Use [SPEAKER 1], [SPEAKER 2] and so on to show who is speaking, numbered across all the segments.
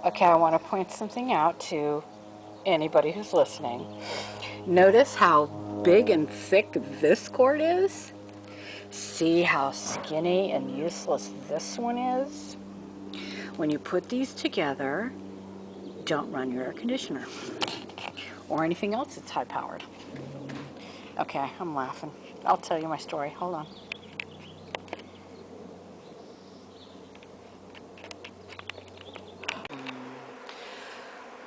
[SPEAKER 1] Okay, I want to point something out to anybody who's listening. Notice how big and thick this cord is? See how skinny and useless this one is? When you put these together, don't run your air conditioner or anything else that's high powered. Okay, I'm laughing. I'll tell you my story. Hold on.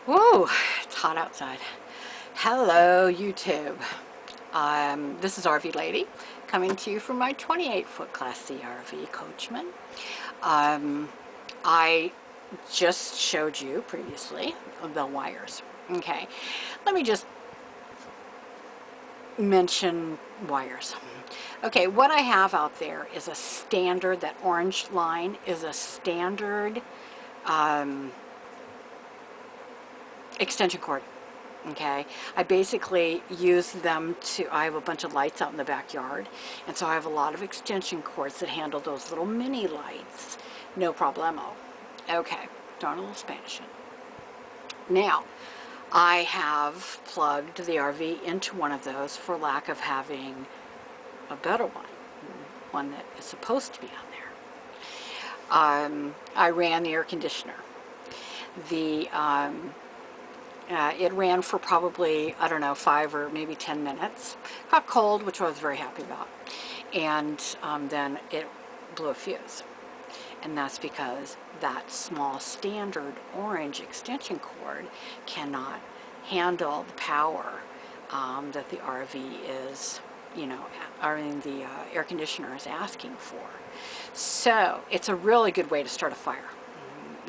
[SPEAKER 1] Woo, it's hot outside. Hello, YouTube. This is RV Lady coming to you from my 28-foot Class C RV Coachman. I just showed you previously the wires. Okay, let me just mention wires. Okay, what I have out there is a standard, that orange line is a standard extension cord. Okay, I basically use them to, I have a bunch of lights out in the backyard, and so I have a lot of extension cords that handle those little mini lights. No problemo. Okay, throwing a little Spanish in. Now, I have plugged the RV into one of those for lack of having a better one that is supposed to be on there. I ran the air conditioner. It ran for probably, I don't know, 5 or maybe 10 minutes. Got cold, which I was very happy about. And then it blew a fuse. And that's because that small standard orange extension cord cannot handle the power that the RV is, the air conditioner is asking for. So it's a really good way to start a fire.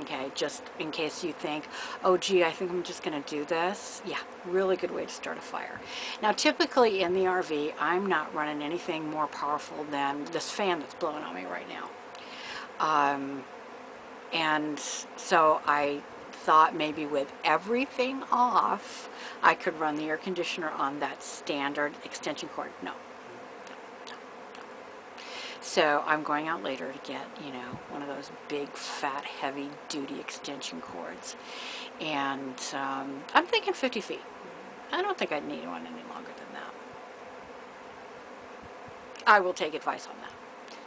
[SPEAKER 1] Okay, just in case you think, oh gee, I think I'm just going to do this. Yeah, really good way to start a fire. Now typically in the RV, I'm not running anything more powerful than this fan that's blowing on me right now. And so I thought maybe with everything off, I could run the air conditioner on that standard extension cord. No. So I'm going out later to get, one of those big, fat, heavy-duty extension cords. And I'm thinking 50 feet. I don't think I'd need one any longer than that. I will take advice on that.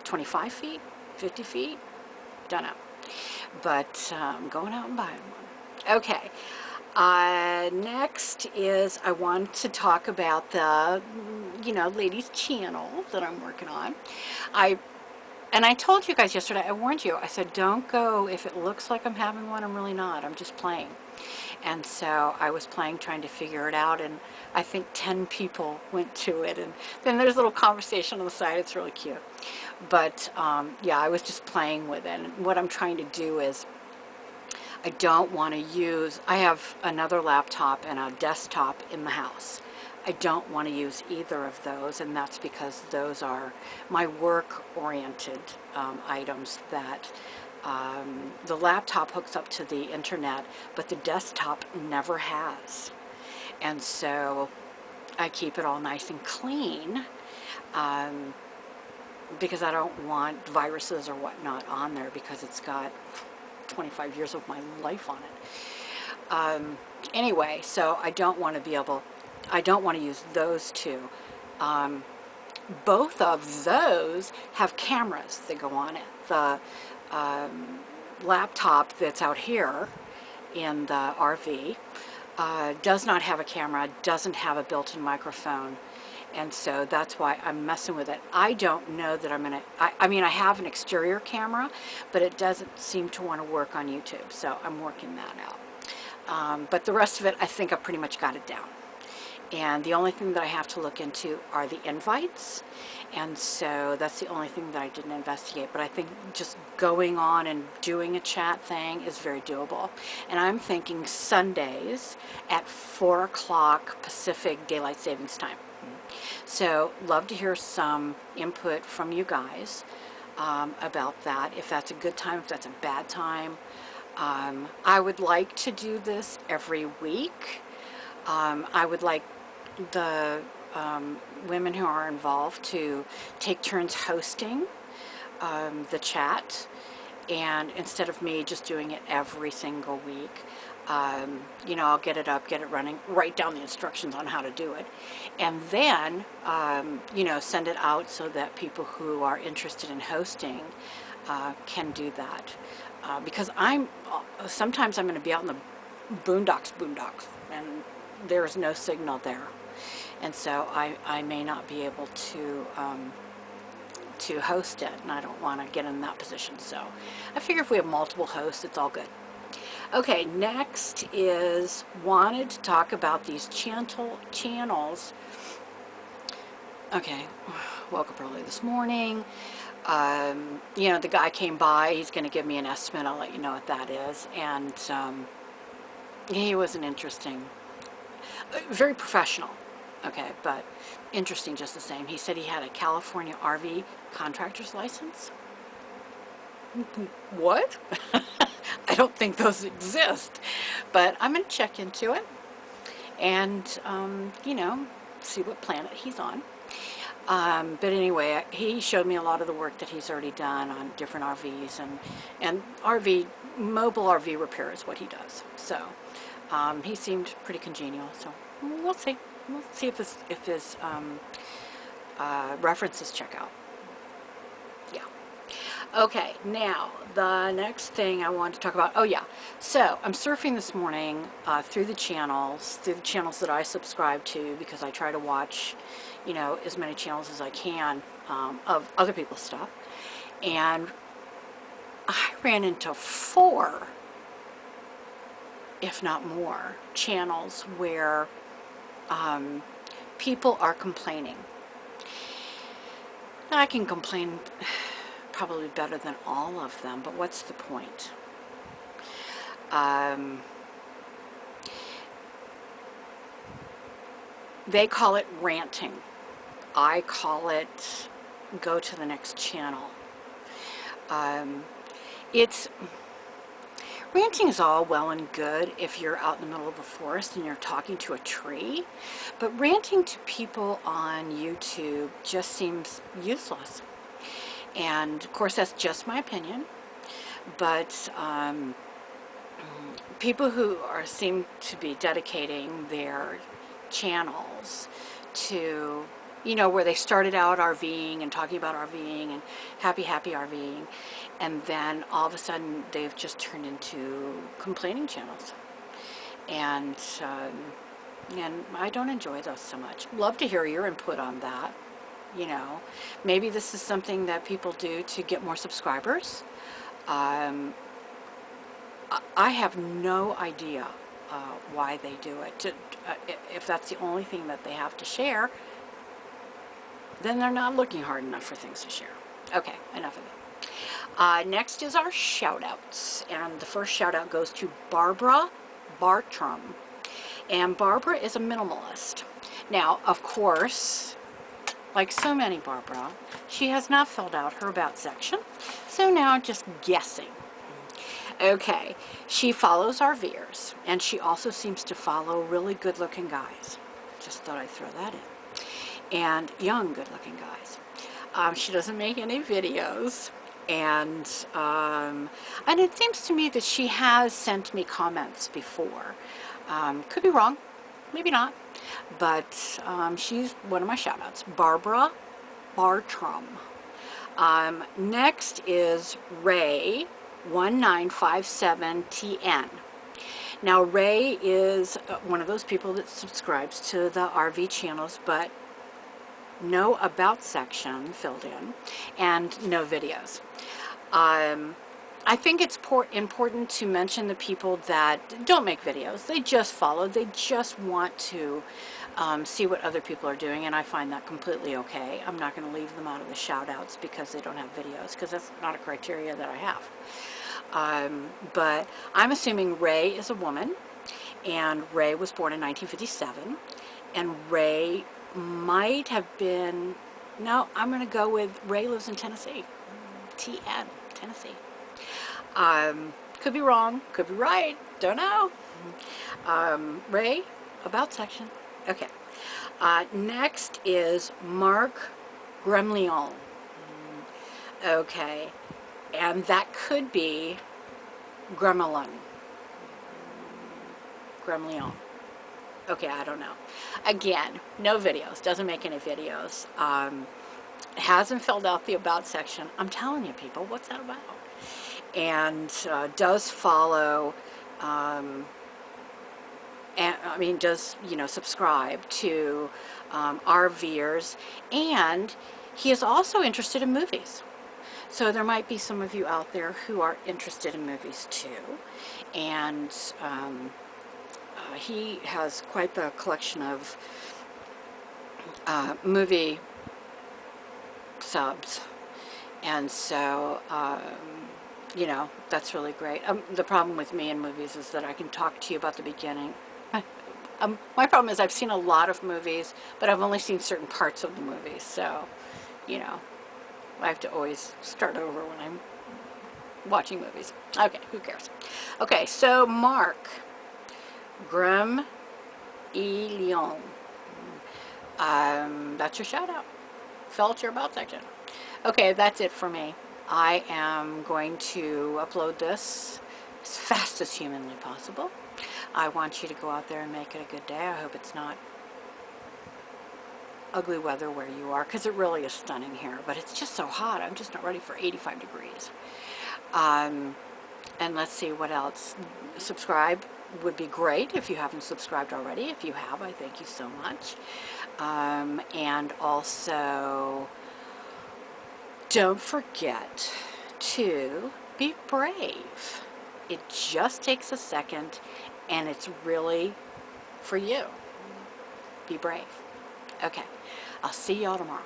[SPEAKER 1] 25 feet? 50 feet? Don't know. But I'm going out and buying one. Okay. Next is I want to talk about the, ladies channel that I'm working on. And I told you guys yesterday, I warned you, I said, don't go, if it looks like I'm having one, I'm really not, I'm just playing. And so I was playing, trying to figure it out, and I think 10 people went to it, and then there's a little conversation on the side, it's really cute. But yeah, I was just playing with it, and what I'm trying to do is, I don't want to use, I have another laptop and a desktop in the house. I don't want to use either of those, and that's because those are my work-oriented items that the laptop hooks up to the internet, but the desktop never has. And so I keep it all nice and clean because I don't want viruses or whatnot on there, because it's got 25 years of my life on it. Anyway, so I don't want to use those two. Both of those have cameras that go on it. The laptop that's out here in the RV does not have a camera, doesn't have a built-in microphone, and so that's why I'm messing with it. I don't know that I'm gonna, I mean, I have an exterior camera, but it doesn't seem to want to work on YouTube, so I'm working that out. But the rest of it, I think I pretty much got it down. And the only thing that I have to look into are the invites, and so that's the only thing that I didn't investigate. But I think just going on and doing a chat thing is very doable. And I'm thinking Sundays at 4 o'clock Pacific Daylight Savings Time. So love to hear some input from you guys about that, if that's a good time, if that's a bad time. I would like to do this every week. I would like the women who are involved to take turns hosting the chat, and instead of me just doing it every single week, you know, I'll get it up, get it running, write down the instructions on how to do it, and then, you know, send it out so that people who are interested in hosting can do that. Because sometimes I'm going to be out in the boondocks, and there's no signal there. And so I may not be able to host it, and I don't want to get in that position. So I figure if we have multiple hosts, it's all good. Okay, next is wanted to talk about these channels. Okay, woke up early this morning. You know, the guy came by, he's going to give me an estimate, I'll let you know what that is. And he wasn't interesting, very professional, okay, but interesting just the same. He said he had a California RV contractor's license. What? I don't think those exist, but I'm going to check into it and, you know, see what planet he's on. But anyway, he showed me a lot of the work that he's already done on different RVs, and mobile RV repair is what he does. So he seemed pretty congenial. So we'll see. We'll see if his references check out. Yeah. Okay. Now the next thing I want to talk about. Oh yeah. So I'm surfing this morning through the channels that I subscribe to, because I try to watch, you know, as many channels as I can of other people's stuff, and I ran into 4, if not more, channels where people are complaining. I can complain probably better than all of them, but what's the point? They call it ranting. I call it go to the next channel. Ranting is all well and good if you're out in the middle of a forest and you're talking to a tree, but ranting to people on YouTube just seems useless. And of course that's just my opinion, but people who seem to be dedicating their channels to, you know, where they started out RVing and talking about RVing and happy RVing, and then all of a sudden they've just turned into complaining channels, and I don't enjoy those so much. Love to hear your input on that. You know, maybe this is something that people do to get more subscribers. I have no idea why they do it. If that's the only thing that they have to share, then they're not looking hard enough for things to share. Okay, enough of it. Next is our shout-outs, and the first shout-out goes to Barbara BARTROM, and Barbara is a minimalist. Now, of course, like so many Barbara, she has not filled out her about section, so now I'm just guessing. Okay, she follows RVers, and she also seems to follow really good-looking guys. Just thought I'd throw that in. And young, good-looking guys. She doesn't make any videos, and it seems to me that she has sent me comments before. Could be wrong, maybe not, but she's one of my shout-outs. Barbara BARTROM. Next is Ray 1957TN. Now Ray is one of those people that subscribes to the RV channels, but no about section filled in and no videos. I think it's important to mention the people that don't make videos. They just follow. They just want to see what other people are doing, and I find that completely okay. I'm not going to leave them out of the shout-outs because they don't have videos, because that's not a criteria that I have. But I'm assuming Ray is a woman, and Ray was born in 1957, and Ray might have been, no, I'm going to go with Ray lives in Tennessee. TN, Tennessee. Could be wrong, could be right, don't know. Ray, about section. Okay. Next is Mark GREMILION. Okay. And that could be Gremilin. Gremilion. Okay, I don't know. Again, no videos. Doesn't make any videos. Hasn't filled out the about section. I'm telling you, people, what's that about? And does follow, and I mean, does, you know, subscribe to RVers, and he is also interested in movies. So there might be some of you out there who are interested in movies too, and he has quite the collection of movie subs, and so you know, that's really great. The problem with me in movies is that I can talk to you about the beginning. My problem is I've seen a lot of movies, but I've only seen certain parts of the movies, so, you know, I have to always start over when I'm watching movies. Okay, who cares? Okay, so Mark, Gremilion. That's your shout out. Fill out your about section. Okay, that's it for me. I am going to upload this as fast as humanly possible. I want you to go out there and make it a good day. I hope it's not ugly weather where you are, because it really is stunning here, but it's just so hot. I'm just not ready for 85 degrees. And let's see what else. Subscribe would be great if you haven't subscribed already. If you have, I thank you so much. And also, don't forget to be brave. It just takes a second, and it's really for you. Be brave. Okay, I'll see y'all tomorrow.